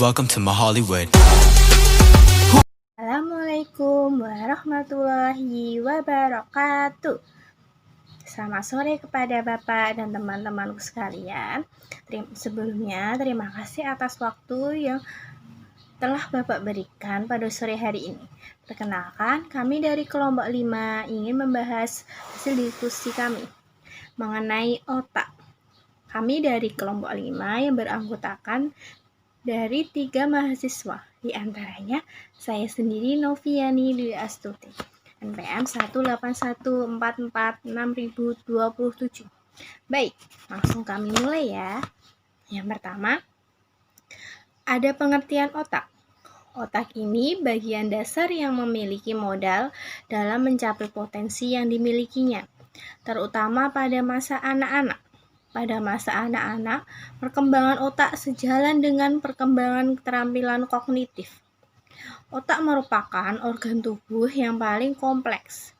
Welcome to my Hollywood. Assalamualaikum warahmatullahi wabarakatuh. Selamat sore kepada Bapak dan teman-temanku sekalian. Sebelumnya, terima kasih atas waktu yang telah Bapak berikan pada sore hari ini. Perkenalkan, kami dari kelompok 5 ingin membahas hasil diskusi kami mengenai otak. Kami dari kelompok 5 yang beranggotakan dari 3 mahasiswa, di antaranya saya sendiri Noviani Dwi Astuti, NPM 181446027. Baik, langsung kami mulai ya. Yang pertama, ada pengertian otak. Otak ini bagian dasar yang memiliki modal dalam mencapai potensi yang dimilikinya, terutama pada masa anak-anak. Pada masa anak-anak, perkembangan otak sejalan dengan perkembangan keterampilan kognitif. Otak merupakan organ tubuh yang paling kompleks.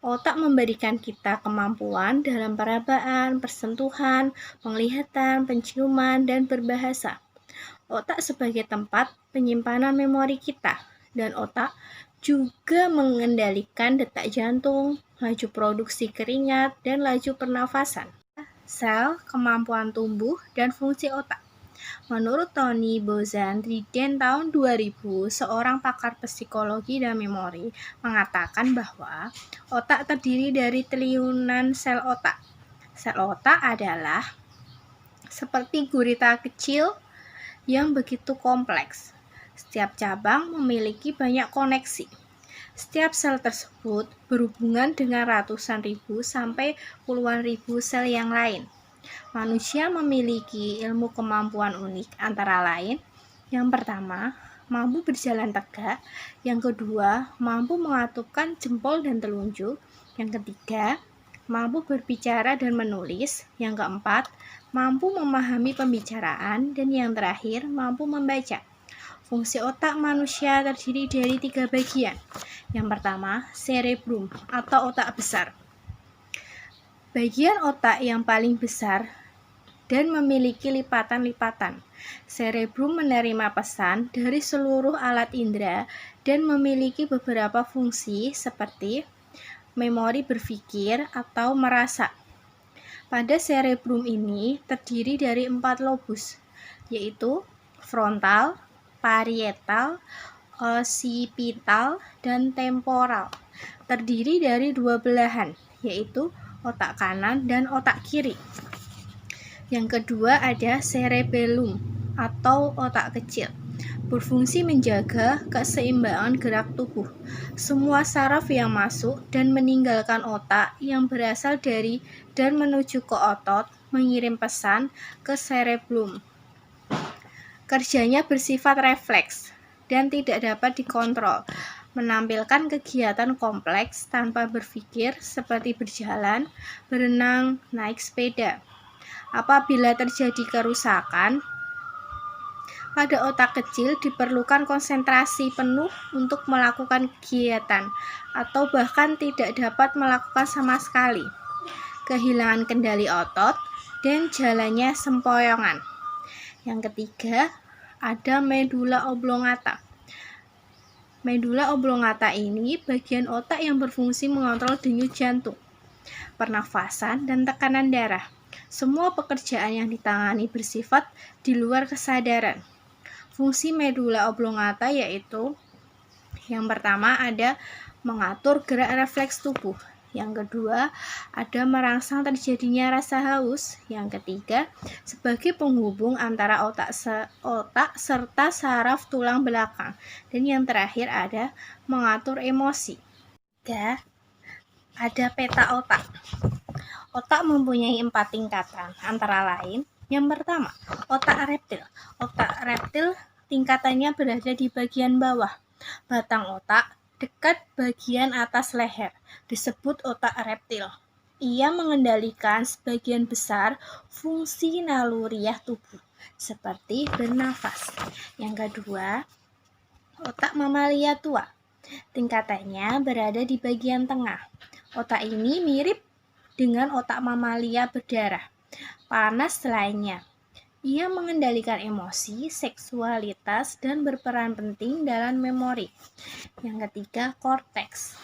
Otak memberikan kita kemampuan dalam perabaan, persentuhan, penglihatan, penciuman, dan berbahasa. Otak sebagai tempat penyimpanan memori kita, dan otak juga mengendalikan detak jantung, laju produksi keringat, dan laju pernafasan. Sel, kemampuan tumbuh, dan fungsi otak. Menurut Tony Buzan-Dryden tahun 2000, seorang pakar psikologi dan memori mengatakan bahwa otak terdiri dari triliunan sel otak. Sel otak adalah seperti gurita kecil yang begitu kompleks. Setiap cabang memiliki banyak koneksi. Setiap sel tersebut berhubungan dengan ratusan ribu sampai puluhan ribu sel yang lain. Manusia memiliki ilmu kemampuan unik antara lain. Yang pertama, mampu berjalan tegak. Yang kedua, mampu mengatupkan jempol dan telunjuk. Yang ketiga, mampu berbicara dan menulis. Yang keempat, mampu memahami pembicaraan. Dan yang terakhir, mampu membaca. Fungsi otak manusia terdiri dari 3 bagian. Yang pertama, cerebrum atau otak besar. Bagian otak yang paling besar dan memiliki lipatan-lipatan. Cerebrum menerima pesan dari seluruh alat indera dan memiliki beberapa fungsi seperti memori berpikir atau merasa. Pada cerebrum ini terdiri dari 4 lobus, yaitu frontal, parietal, occipital, dan temporal. Terdiri dari 2 belahan, yaitu otak kanan dan otak kiri. Yang kedua ada cerebellum atau otak kecil, berfungsi menjaga keseimbangan gerak tubuh. Semua saraf yang masuk dan meninggalkan otak yang berasal dari dan menuju ke otot mengirim pesan ke cerebellum. Kerjanya bersifat refleks dan tidak dapat dikontrol, menampilkan kegiatan kompleks tanpa berpikir seperti berjalan, berenang, naik sepeda. Apabila terjadi kerusakan pada otak kecil, diperlukan konsentrasi penuh untuk melakukan kegiatan atau bahkan tidak dapat melakukan sama sekali. Kehilangan kendali otot dan jalannya sempoyongan. Yang ketiga, ada medula oblongata. Medula oblongata ini bagian otak yang berfungsi mengontrol denyut jantung, pernafasan, dan tekanan darah. Semua pekerjaan yang ditangani bersifat di luar kesadaran. Fungsi medula oblongata yaitu yang pertama ada mengatur gerak refleks tubuh. Yang kedua, ada merangsang terjadinya rasa haus. Yang ketiga, sebagai penghubung antara otak serta saraf tulang belakang. Dan yang terakhir ada mengatur emosi. Tiga, ada peta otak. Otak mempunyai 4 tingkatan, antara lain, yang pertama, otak reptil. Otak reptil tingkatannya berada di bagian bawah batang otak, dekat bagian atas leher, disebut otak reptil. Ia mengendalikan sebagian besar fungsi naluriah tubuh, seperti bernafas. Yang kedua, otak mamalia tua. Tingkatannya berada di bagian tengah. Otak ini mirip dengan otak mamalia berdarah, panas lainnya. Ia mengendalikan emosi, seksualitas, dan berperan penting dalam memori. Yang ketiga, korteks.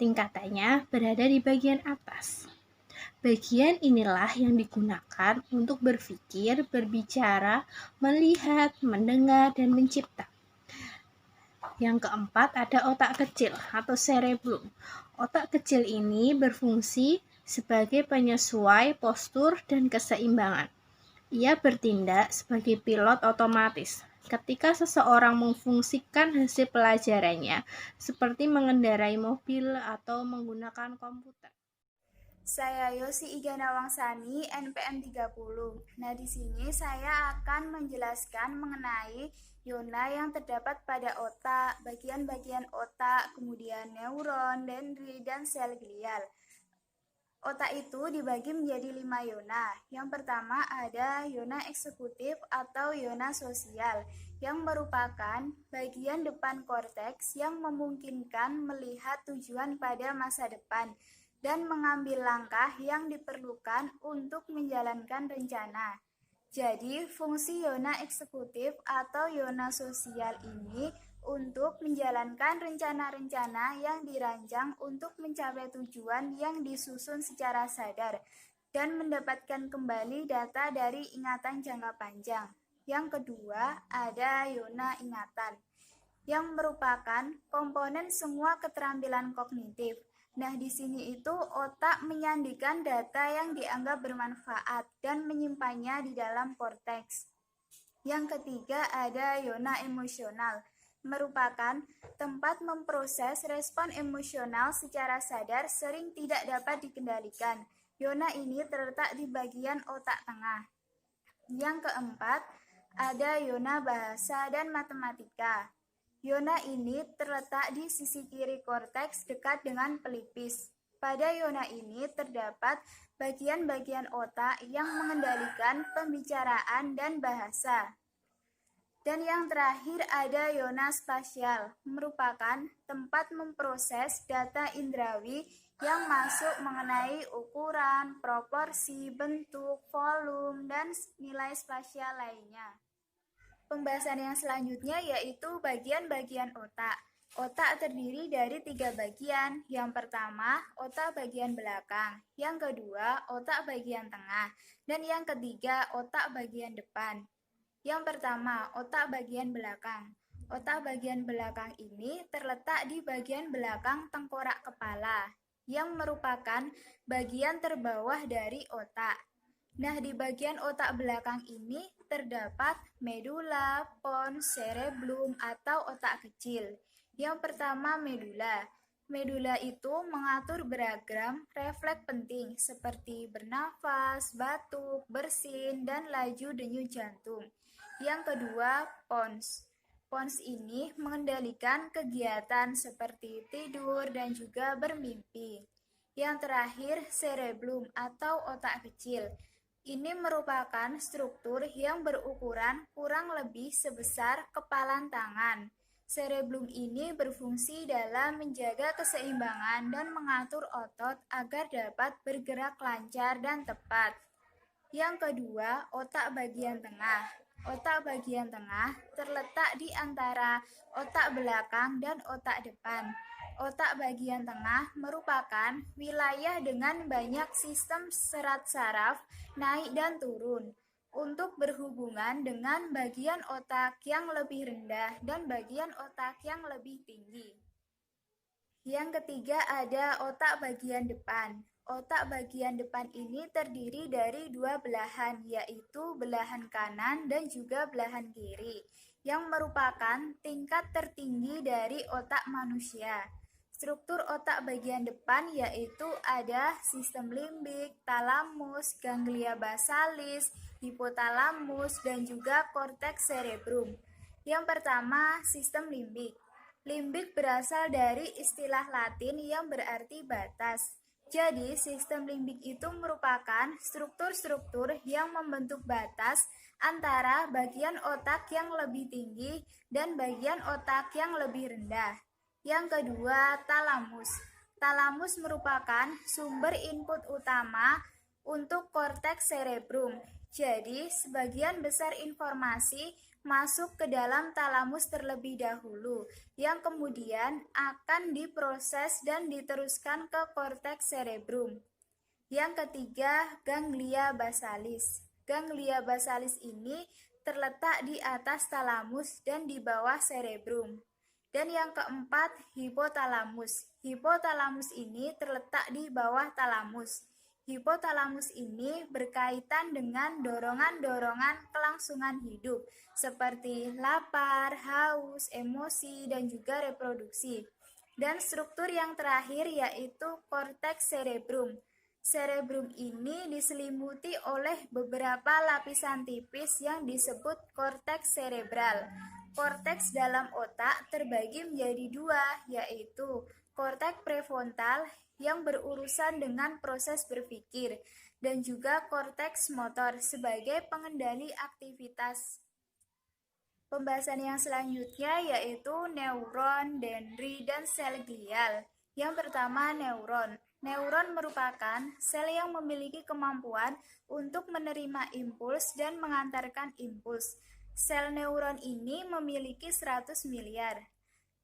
Tingkatannya berada di bagian atas. Bagian inilah yang digunakan untuk berpikir, berbicara, melihat, mendengar, dan mencipta. Yang keempat ada otak kecil atau cerebellum. Otak kecil ini berfungsi sebagai penyesuai postur dan keseimbangan. Ia bertindak sebagai pilot otomatis ketika seseorang memfungsikan hasil pelajarannya, seperti mengendarai mobil atau menggunakan komputer. Saya Yosi Igana Wangsani, NPM 30. Nah, di sini saya akan menjelaskan mengenai yona yang terdapat pada otak, bagian-bagian otak, kemudian neuron, dendrit, dan sel glial. Otak itu dibagi menjadi 5 yona. Yang pertama ada yona eksekutif atau yona sosial, yang merupakan bagian depan korteks yang memungkinkan melihat tujuan pada masa depan dan mengambil langkah yang diperlukan untuk menjalankan rencana. Jadi, fungsi yona eksekutif atau yona sosial ini untuk menjalankan rencana-rencana yang dirancang untuk mencapai tujuan yang disusun secara sadar dan mendapatkan kembali data dari ingatan jangka panjang. Yang kedua, ada yona ingatan, yang merupakan komponen semua keterampilan kognitif. Nah, di sini itu otak menyandikan data yang dianggap bermanfaat dan menyimpannya di dalam korteks. Yang ketiga ada yona emosional, merupakan tempat memproses respon emosional secara sadar sering tidak dapat dikendalikan. Yona ini terletak di bagian otak tengah. Yang keempat ada yona bahasa dan matematika. Yona ini terletak di sisi kiri korteks dekat dengan pelipis. Pada yona ini terdapat bagian-bagian otak yang mengendalikan pembicaraan dan bahasa. Dan yang terakhir ada yona spasial, merupakan tempat memproses data indrawi yang masuk mengenai ukuran, proporsi, bentuk, volume, dan nilai spasial lainnya. Pembahasan yang selanjutnya yaitu bagian-bagian otak. Otak terdiri dari 3 bagian. Yang pertama, otak bagian belakang. Yang kedua, otak bagian tengah. Dan yang ketiga, otak bagian depan. Yang pertama, otak bagian belakang. Otak bagian belakang ini terletak di bagian belakang tengkorak kepala, yang merupakan bagian terbawah dari otak. Nah, di bagian otak belakang ini terdapat medula, pons, cerebellum, atau otak kecil. Yang pertama, medula. Medula itu mengatur beragam refleks penting seperti bernafas, batuk, bersin, dan laju denyut jantung. Yang kedua, pons. Pons ini mengendalikan kegiatan seperti tidur dan juga bermimpi. Yang terakhir, cerebellum atau otak kecil. Ini merupakan struktur yang berukuran kurang lebih sebesar kepalan tangan. Cerebellum ini berfungsi dalam menjaga keseimbangan dan mengatur otot agar dapat bergerak lancar dan tepat. Yang kedua, otak bagian tengah. Otak bagian tengah terletak di antara otak belakang dan otak depan. Otak bagian tengah merupakan wilayah dengan banyak sistem serat saraf naik dan turun untuk berhubungan dengan bagian otak yang lebih rendah dan bagian otak yang lebih tinggi. Yang ketiga ada otak bagian depan. Otak bagian depan ini terdiri dari 2 belahan, yaitu belahan kanan dan juga belahan kiri, yang merupakan tingkat tertinggi dari otak manusia. Struktur otak bagian depan yaitu ada sistem limbik, talamus, ganglia basalis, hipotalamus, dan juga korteks cerebrum. Yang pertama, sistem limbik. Limbik berasal dari istilah Latin yang berarti batas. Jadi, sistem limbik itu merupakan struktur-struktur yang membentuk batas antara bagian otak yang lebih tinggi dan bagian otak yang lebih rendah. Yang kedua, talamus. Talamus merupakan sumber input utama untuk korteks cerebrum Jadi, sebagian besar informasi masuk ke dalam talamus terlebih dahulu, yang kemudian akan diproses dan diteruskan ke korteks cerebrum. Yang ketiga, ganglia basalis. Ganglia basalis ini terletak di atas talamus dan di bawah cerebrum. Dan yang keempat, hipotalamus. Hipotalamus ini terletak di bawah talamus. Hipotalamus ini berkaitan dengan dorongan-dorongan kelangsungan hidup, seperti lapar, haus, emosi, dan juga reproduksi. Dan struktur yang terakhir yaitu korteks cerebrum. Cerebrum ini diselimuti oleh beberapa lapisan tipis yang disebut korteks cerebral. Korteks dalam otak terbagi menjadi dua, yaitu korteks prefrontal yang berurusan dengan proses berpikir, dan juga korteks motor sebagai pengendali aktivitas. Pembahasan yang selanjutnya yaitu neuron, dendrit, dan sel glial. Yang pertama, neuron. Neuron merupakan sel yang memiliki kemampuan untuk menerima impuls dan mengantarkan impuls. Sel neuron ini memiliki 100 miliar.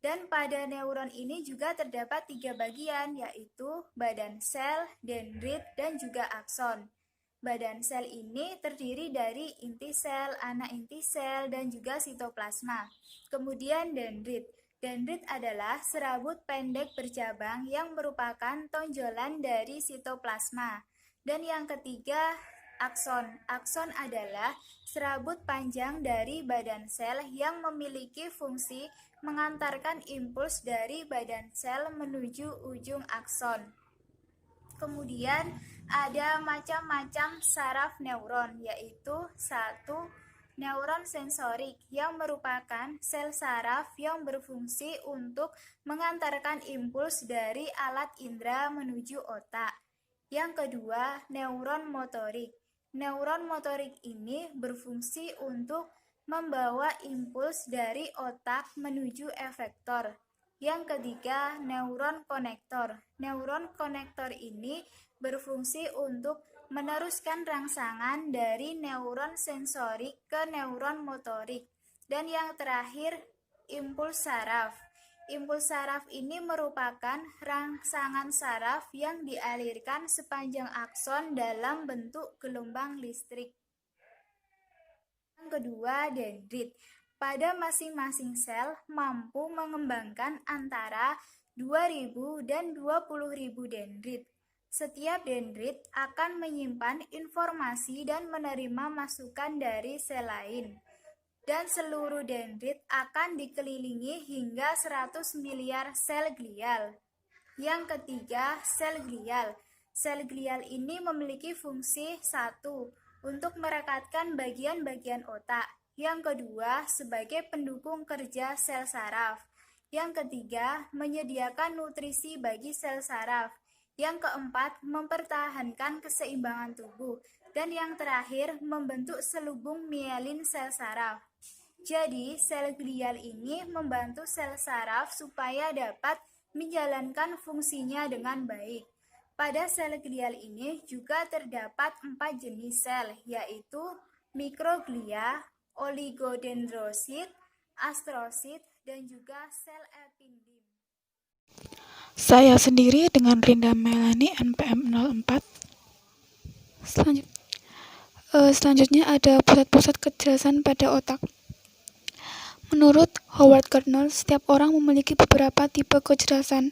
Dan pada neuron ini juga terdapat 3 bagian, yaitu badan sel, dendrit, dan juga akson. Badan sel ini terdiri dari inti sel, anak inti sel, dan juga sitoplasma. Kemudian dendrit. Dendrit adalah serabut pendek bercabang yang merupakan tonjolan dari sitoplasma. Dan yang ketiga, akson. Akson adalah serabut panjang dari badan sel yang memiliki fungsi mengantarkan impuls dari badan sel menuju ujung akson. Kemudian ada macam-macam saraf neuron, yaitu 1. Neuron sensorik yang merupakan sel saraf yang berfungsi untuk mengantarkan impuls dari alat indera menuju otak. Yang kedua, neuron motorik. Neuron motorik ini berfungsi untuk membawa impuls dari otak menuju efektor. Yang ketiga, neuron konektor. Neuron konektor ini berfungsi untuk meneruskan rangsangan dari neuron sensorik ke neuron motorik. Dan yang terakhir, impuls saraf. Impuls saraf ini merupakan rangsangan saraf yang dialirkan sepanjang akson dalam bentuk gelombang listrik. Yang kedua, dendrit. Pada masing-masing sel mampu mengembangkan antara 2.000 dan 20.000 dendrit. Setiap dendrit akan menyimpan informasi dan menerima masukan dari sel lain. Dan seluruh dendrit akan dikelilingi hingga 100 miliar sel glial. Yang ketiga, sel glial. Sel glial ini memiliki fungsi 1. Untuk merekatkan bagian-bagian otak. Yang kedua, sebagai pendukung kerja sel saraf. Yang ketiga, menyediakan nutrisi bagi sel saraf. Yang keempat, mempertahankan keseimbangan tubuh. Dan yang terakhir, membentuk selubung mielin sel saraf. Jadi, sel glial ini membantu sel saraf supaya dapat menjalankan fungsinya dengan baik. Pada sel glial ini juga terdapat 4 jenis sel, yaitu mikroglia, oligodendrosit, astrosit, dan juga sel epindim. Saya sendiri dengan Rinda Melani NPM 04. Selanjutnya ada pusat-pusat kecerdasan pada otak. Menurut Howard Gardner, setiap orang memiliki beberapa tipe kecerdasan.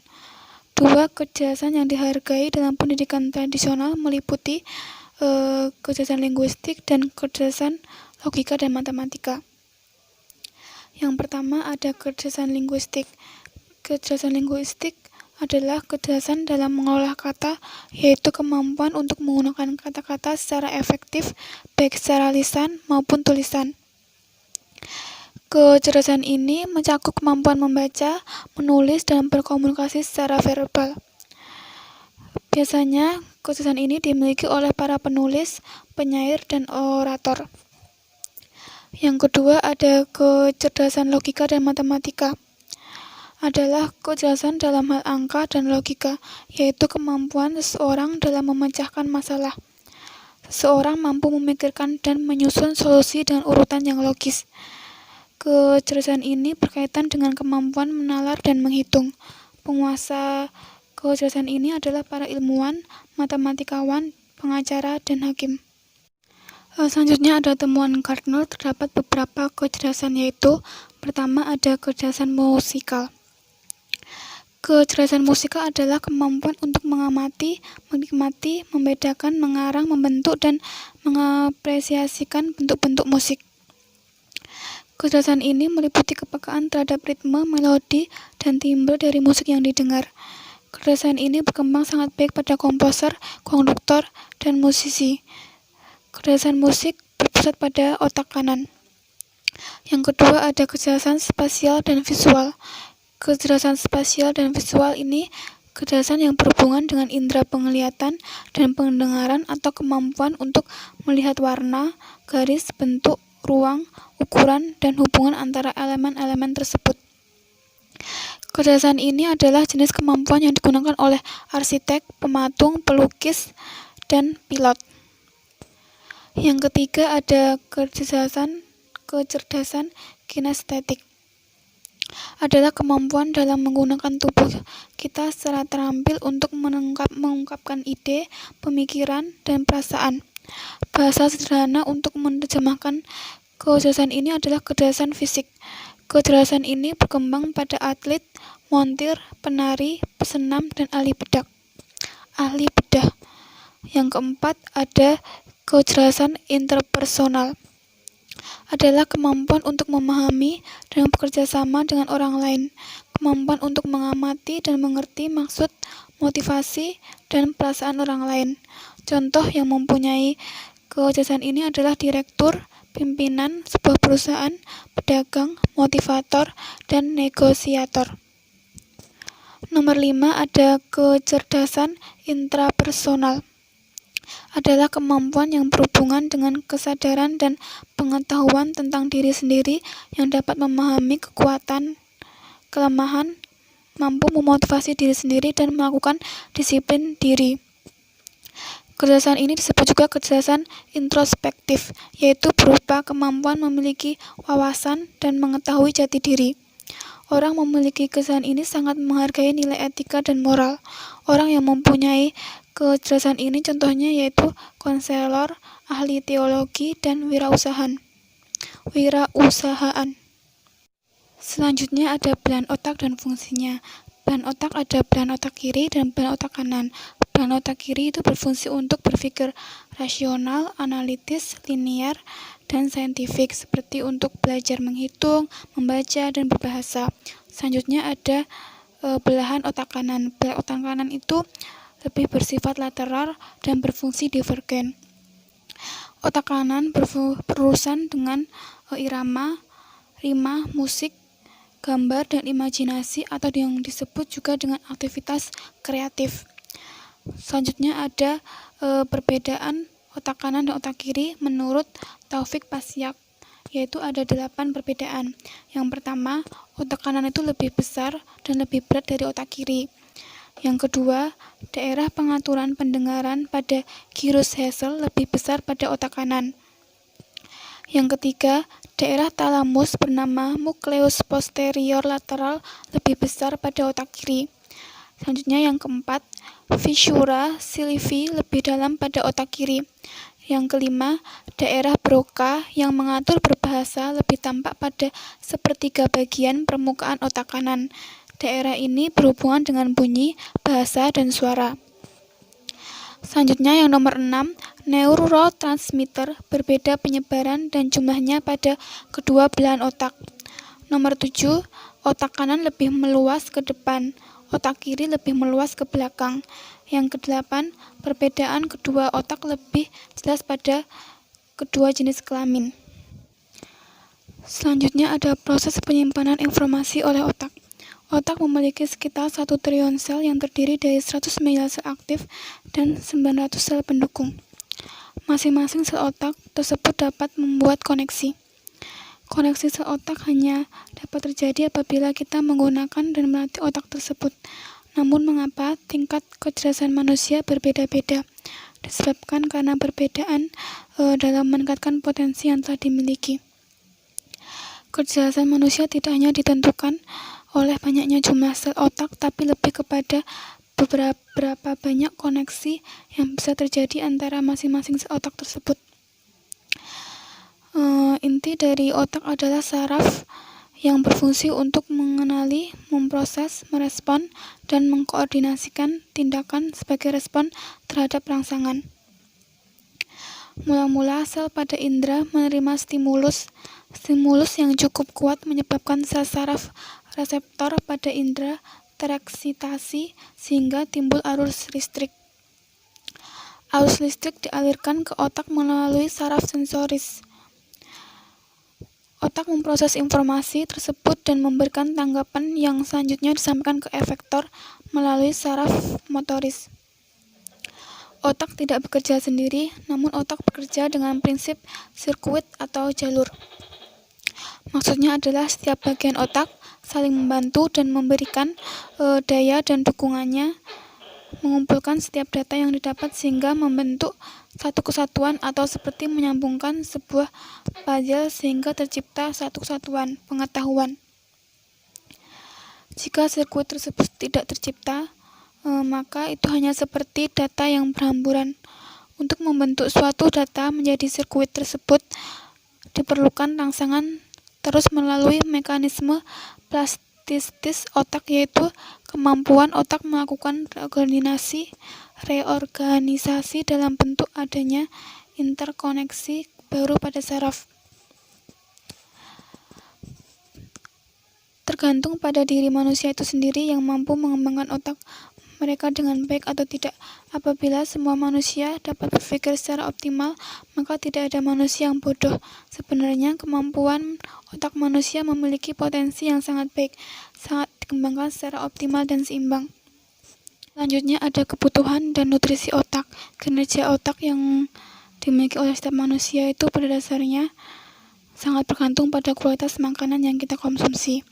2 kecerdasan yang dihargai dalam pendidikan tradisional meliputi kecerdasan linguistik dan kecerdasan logika dan matematika. Yang pertama ada kecerdasan linguistik. Kecerdasan linguistik adalah kecerdasan dalam mengolah kata, yaitu kemampuan untuk menggunakan kata-kata secara efektif, baik secara lisan maupun tulisan. Kecerdasan ini mencakup kemampuan membaca, menulis, dan berkomunikasi secara verbal. Biasanya, kecerdasan ini dimiliki oleh para penulis, penyair, dan orator. Yang kedua ada kecerdasan logika dan matematika. Adalah kecerdasan dalam hal angka dan logika, yaitu kemampuan seseorang dalam memecahkan masalah. Seseorang mampu memikirkan dan menyusun solusi dengan urutan yang logis. Kecerdasan ini berkaitan dengan kemampuan menalar dan menghitung. Penguasa kecerdasan ini adalah para ilmuwan, matematikawan, pengacara, dan hakim. Selanjutnya ada temuan Gardner. Terdapat beberapa kecerdasan, yaitu pertama ada kecerdasan musikal. Kecerdasan musikal adalah kemampuan untuk mengamati, menikmati, membedakan, mengarang, membentuk, dan mengapresiasikan bentuk-bentuk musik. Kecerdasan ini meliputi kepekaan terhadap ritme, melodi, dan timbre dari musik yang didengar. Kecerdasan ini berkembang sangat baik pada komposer, konduktor, dan musisi. Kecerdasan musik berpusat pada otak kanan. Yang kedua ada kecerdasan spasial dan visual. Kecerdasan spasial dan visual ini kecerdasan yang berhubungan dengan indera penglihatan dan pendengaran atau kemampuan untuk melihat warna, garis, bentuk, ruang, ukuran, dan hubungan antara elemen-elemen tersebut. Kecerdasan ini adalah jenis kemampuan yang digunakan oleh arsitek, pematung, pelukis, dan pilot. Yang ketiga ada kecerdasan kinestetik. Adalah kemampuan dalam menggunakan tubuh kita secara terampil untuk mengungkapkan ide, pemikiran, dan perasaan. Bahasa sederhana untuk menerjemahkan kecerdasan ini adalah kecerdasan fisik. Kecerdasan ini berkembang pada atlet, montir, penari, pesenam, dan ahli bedah. Yang keempat ada kecerdasan interpersonal. Adalah kemampuan untuk memahami dan bekerja sama dengan orang lain, kemampuan untuk mengamati dan mengerti maksud, motivasi, dan perasaan orang lain. Contoh yang mempunyai kecerdasan ini adalah direktur, pimpinan sebuah perusahaan, pedagang, motivator, dan negosiator. Nomor 5 ada kecerdasan intrapersonal. Adalah kemampuan yang berhubungan dengan kesadaran dan pengetahuan tentang diri sendiri yang dapat memahami kekuatan, kelemahan, mampu memotivasi diri sendiri, dan melakukan disiplin diri. Kecerdasan ini disebut juga kecerdasan introspektif, yaitu berupa kemampuan memiliki wawasan dan mengetahui jati diri. Orang memiliki kecerdasan ini sangat menghargai nilai etika dan moral. Orang yang mempunyai kecerdasan ini contohnya yaitu konselor, ahli teologi, dan wirausahaan. Selanjutnya ada belahan otak dan fungsinya. Belahan otak ada belahan otak kiri dan belahan otak kanan. Belahan otak kiri itu berfungsi untuk berpikir rasional, analitis, linear, dan saintifik, seperti untuk belajar menghitung, membaca, dan berbahasa. Selanjutnya ada belahan otak kanan. Belahan otak kanan itu lebih bersifat lateral dan berfungsi divergen. Otak kanan berurusan dengan irama, rima, musik, gambar, dan imajinasi, atau yang disebut juga dengan aktivitas kreatif. Selanjutnya ada perbedaan otak kanan dan otak kiri menurut Taufik Pasyak, yaitu ada 8 perbedaan. Yang pertama, otak kanan itu lebih besar dan lebih berat dari otak kiri. Yang kedua, daerah pengaturan pendengaran pada gyrus Hassel lebih besar pada otak kanan. Yang ketiga, daerah talamus bernama nucleus posterior lateral lebih besar pada otak kiri. Selanjutnya yang keempat, fissura sylvi lebih dalam pada otak kiri. Yang kelima, daerah Broca yang mengatur berbahasa lebih tampak pada sepertiga bagian permukaan otak kanan. Daerah ini berhubungan dengan bunyi, bahasa, dan suara. Selanjutnya yang nomor 6, neurotransmitter berbeda penyebaran dan jumlahnya pada kedua belahan otak. Nomor 7, otak kanan lebih meluas ke depan, otak kiri lebih meluas ke belakang. Yang ke-8, perbedaan kedua otak lebih jelas pada kedua jenis kelamin. Selanjutnya ada proses penyimpanan informasi oleh otak. Otak memiliki sekitar 1 triliun sel yang terdiri dari 100 miliar sel aktif dan 900 sel pendukung. Masing-masing sel otak tersebut dapat membuat koneksi. Koneksi sel otak hanya dapat terjadi apabila kita menggunakan dan melatih otak tersebut. Namun mengapa tingkat kecerdasan manusia berbeda-beda? disebabkan karena perbedaan dalam meningkatkan potensi yang telah dimiliki. Kecerdasan manusia tidak hanya ditentukan oleh banyaknya jumlah sel otak, tapi lebih kepada berapa banyak koneksi yang bisa terjadi antara masing-masing sel otak tersebut. Inti dari otak adalah saraf yang berfungsi untuk mengenali, memproses, merespon, dan mengkoordinasikan tindakan sebagai respon terhadap rangsangan. Mula-mula sel pada indera menerima stimulus yang cukup kuat menyebabkan sel saraf reseptor pada indera tereksitasi sehingga timbul arus listrik. Arus listrik dialirkan ke otak melalui saraf sensoris. Otak memproses informasi tersebut dan memberikan tanggapan yang selanjutnya disampaikan ke efektor melalui saraf motoris. Otak tidak bekerja sendiri, namun otak bekerja dengan prinsip sirkuit atau jalur. Maksudnya adalah setiap bagian otak saling membantu dan memberikan daya dan dukungannya, mengumpulkan setiap data yang didapat sehingga membentuk satu kesatuan atau seperti menyambungkan sebuah puzzle sehingga tercipta satu kesatuan pengetahuan. Jika sirkuit tersebut tidak tercipta, maka itu hanya seperti data yang berhamburan. Untuk membentuk suatu data menjadi sirkuit tersebut diperlukan rangsangan terus melalui mekanisme plastistis otak, yaitu kemampuan otak melakukan reorganisasi dalam bentuk adanya interkoneksi baru pada saraf. Tergantung pada diri manusia itu sendiri yang mampu mengembangkan otak mereka dengan baik atau tidak. Apabila semua manusia dapat berpikir secara optimal, maka tidak ada manusia yang bodoh. Sebenarnya kemampuan otak manusia memiliki potensi yang sangat baik, sangat dikembangkan secara optimal dan seimbang. Selanjutnya ada kebutuhan dan nutrisi otak. Kinerja otak yang dimiliki oleh setiap manusia itu pada dasarnya sangat bergantung pada kualitas makanan yang kita konsumsi.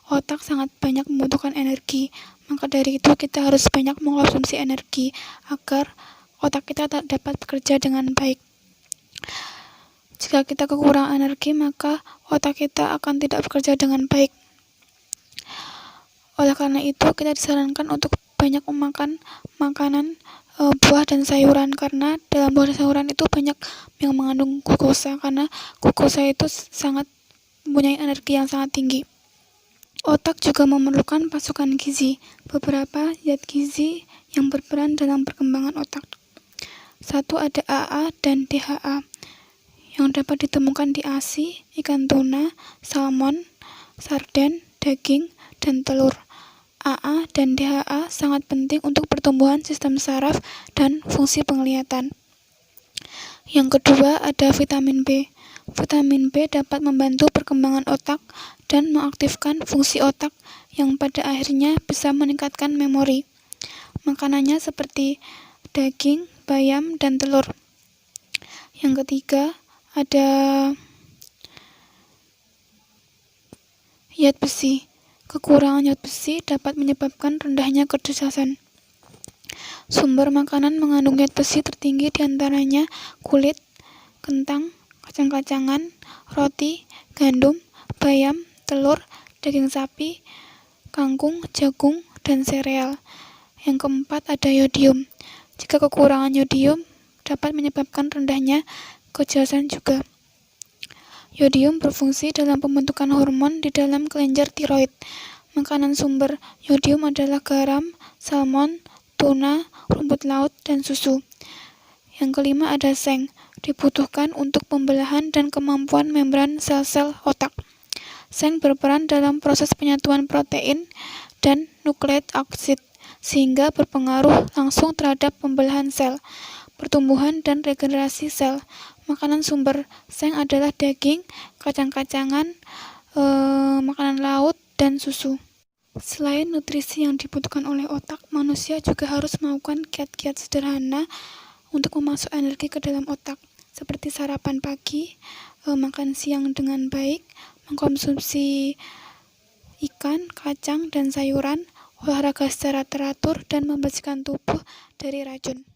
Otak sangat banyak membutuhkan energi, maka dari itu kita harus banyak mengkonsumsi energi agar otak kita dapat bekerja dengan baik. Jika kita kekurangan energi, maka otak kita akan tidak bekerja dengan baik. Oleh karena itu, kita disarankan untuk banyak memakan makanan buah dan sayuran, karena dalam buah dan sayuran itu banyak yang mengandung glukosa, karena glukosa itu sangat mempunyai energi yang sangat tinggi. Otak juga memerlukan pasokan gizi. Beberapa zat gizi yang berperan dalam perkembangan otak. Satu, ada AA dan DHA yang dapat ditemukan di ASI, ikan tuna, salmon, sarden, daging, dan telur. AA dan DHA sangat penting untuk pertumbuhan sistem saraf dan fungsi penglihatan. Yang kedua, ada vitamin B. Vitamin B dapat membantu perkembangan otak dan mengaktifkan fungsi otak yang pada akhirnya bisa meningkatkan memori. Makanannya seperti daging, bayam, dan telur. Yang ketiga, ada zat besi. Kekurangan zat besi dapat menyebabkan rendahnya kecerdasan. Sumber makanan mengandung zat besi tertinggi diantaranya kulit, kentang, kacang-kacangan, roti, gandum, bayam, telur, daging sapi, kangkung, jagung, dan sereal. Yang keempat, ada yodium. Jika kekurangan yodium dapat menyebabkan rendahnya kecerdasan juga. Yodium berfungsi dalam pembentukan hormon di dalam kelenjar tiroid. Makanan sumber yodium adalah garam, salmon, tuna, rumput laut, dan susu. Yang kelima, ada seng. Dibutuhkan untuk pembelahan dan kemampuan membran sel-sel otak. Seng berperan dalam proses penyatuan protein dan nukleik oksid, sehingga berpengaruh langsung terhadap pembelahan sel, pertumbuhan, dan regenerasi sel. Makanan sumber seng adalah daging, kacang-kacangan, makanan laut, dan susu. Selain nutrisi yang dibutuhkan oleh otak, manusia juga harus melakukan kiat-kiat sederhana untuk memasuk energi ke dalam otak, seperti sarapan pagi, makan siang dengan baik, mengkonsumsi ikan, kacang, dan sayuran, olahraga secara teratur, dan membersihkan tubuh dari racun.